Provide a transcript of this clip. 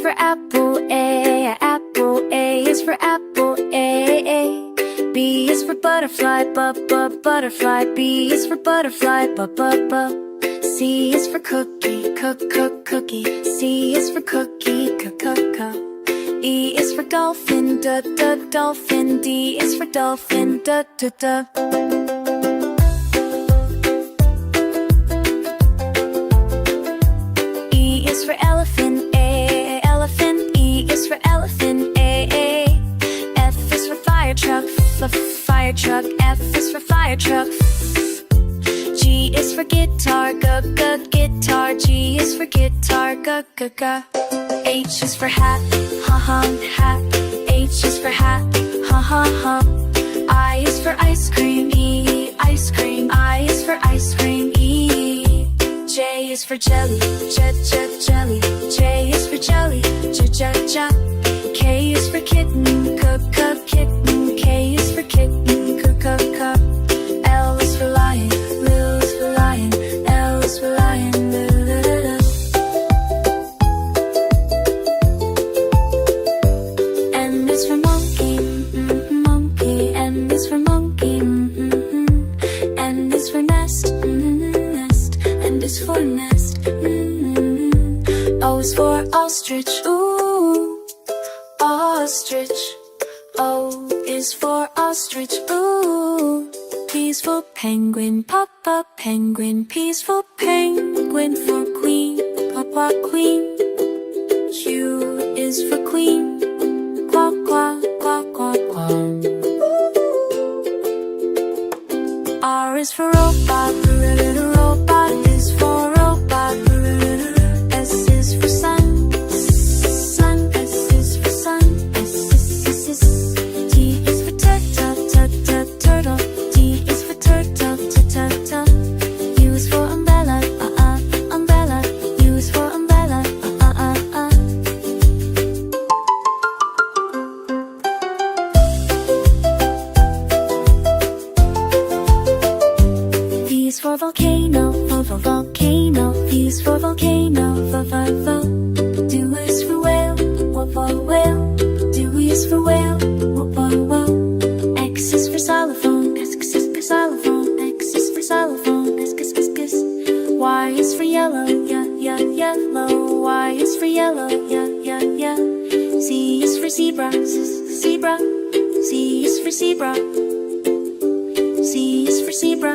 for apple, A. Apple, A is for apple, A. B is for butterfly, butterfly. B is for butterfly, C is for cookie, cookie. C is for cookie, E is for dolphin, dolphin. D is for dolphin, E is for elephant, A. Elephant. E is for elephant, A. F is for fire truck, fire truck. F is for fire truck. G is for guitar, guitar. G is for guitar, H is for hat, hat. H is for hat, I is for ice cream, E. Ice cream. I is for ice cream, E. J is for jelly, jelly. J is for jelly, K is for kitten, kitten. K is for kitten, L is for lion, L is for lion. L is for lion, N is for monkey, monkey. N is for monkey, N is for nest, nest. N is for nest, O is for ostrich, ooh, ostrich. O is for ostrich, ooh. P is for penguin, papa, penguin. P is for penguin, for queen, papa, queen. Q is for queen, quack, quack, quack, quack, quack. R is for robot, robot is for robot. S is for sun, sun. S is for sun, S. T is for turtle, T is for turtle, U is for umbrella, umbrella. U is for umbrella, V is for volcano, volcano. V is for volcano, vo. Do is for whale, whale. Do is for whale, whoa. X is for xylophone, X is for xylophone. X is for xylophone, X. Y is for yellow, yellow. Y is for yellow, yeah. Z is for zebra, zebra. Z is for zebra. Z is for zebra.